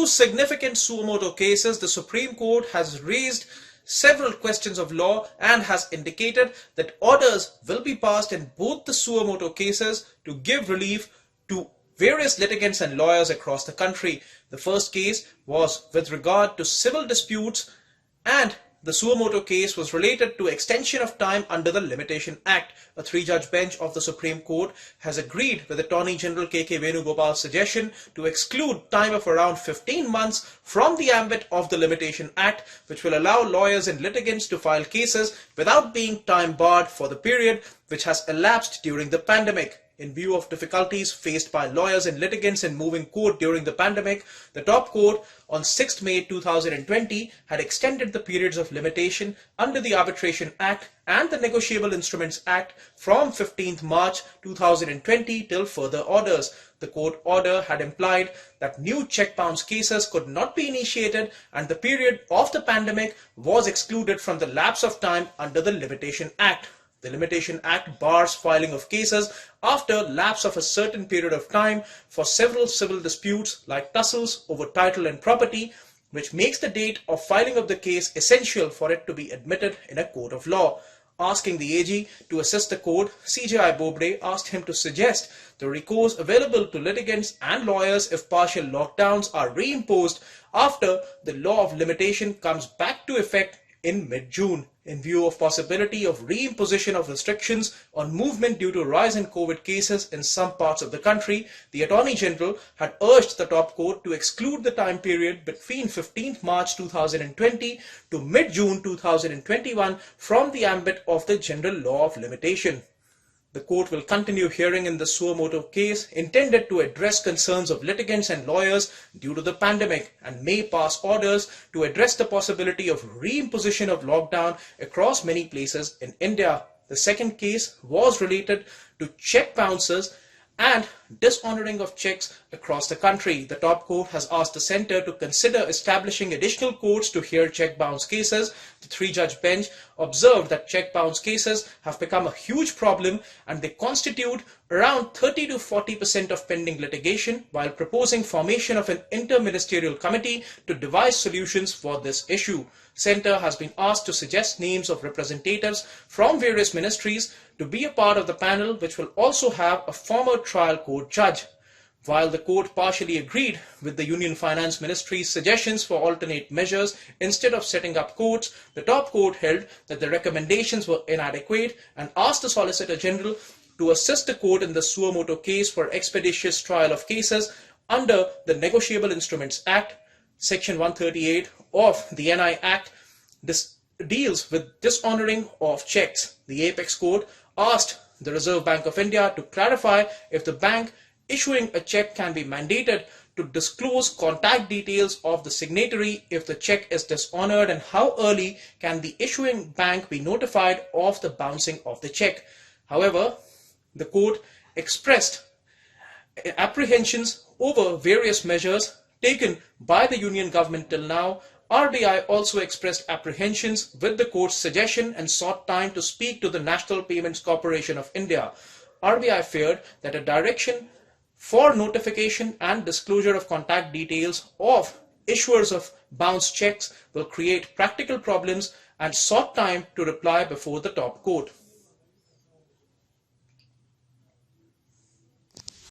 two significant suo motu cases, the Supreme Court has raised several questions of law and has indicated that orders will be passed in both the suo motu cases to give relief to various litigants and lawyers across the country. The first case was with regard to civil disputes, and the suo motu case was related to extension of time under the Limitation Act. A three-judge bench of the Supreme Court has agreed with Attorney General K.K. Venugopal's suggestion to exclude time of around 15 months from the ambit of the Limitation Act, which will allow lawyers and litigants to file cases without being time barred for the period which has elapsed during the pandemic. In view of difficulties faced by lawyers and litigants in moving court during the pandemic, the top court on 6th May 2020 had extended the periods of limitation under the Arbitration Act and the Negotiable Instruments Act from 15th March 2020 till further orders. The court order had implied that new check bounce cases could not be initiated, and the period of the pandemic was excluded from the lapse of time under the Limitation Act. The Limitation Act bars filing of cases after lapse of a certain period of time for several civil disputes like tussles over title and property, which makes the date of filing of the case essential for it to be admitted in a court of law. Asking the AG to assist the court, CJI Bobde asked him to suggest the recourse available to litigants and lawyers if partial lockdowns are reimposed after the law of limitation comes back to effect in mid-June. In view of possibility of reimposition of restrictions on movement due to rise in COVID cases in some parts of the country, the Attorney General had urged the top court to exclude the time period between 15th March 2020 to mid-June 2021 from the ambit of the general law of limitation. The court will continue hearing in the suo motu case intended to address concerns of litigants and lawyers due to the pandemic, and may pass orders to address the possibility of reimposition of lockdown across many places in India. The second case was related to check bounces and dishonoring of checks across the country. The top court has asked the centre to consider establishing additional courts to hear check bounce cases. The three-judge bench observed that check bounce cases have become a huge problem and they constitute around 30 to 40% of pending litigation, while proposing formation of an inter-ministerial committee to devise solutions for this issue. Centre has been asked to suggest names of representatives from various ministries to be a part of the panel, which will also have a former trial court judge. While the court partially agreed with the Union Finance Ministry's suggestions for alternate measures instead of setting up courts, the top court held that the recommendations were inadequate and asked the Solicitor General to assist the court in the suo motu case for expeditious trial of cases under the Negotiable Instruments Act. Section 138 of the NI Act deals with dishonoring of checks. The Apex Court asked the Reserve Bank of India to clarify if the bank issuing a check can be mandated to disclose contact details of the signatory if the check is dishonored, and how early can the issuing bank be notified of the bouncing of the check. However, the court expressed apprehensions over various measures taken by the Union government till now. RBI also expressed apprehensions with the court's suggestion and sought time to speak to the National Payments Corporation of India. RBI feared that a direction for notification and disclosure of contact details of issuers of bounced checks will create practical problems, and sought time to reply before the top court.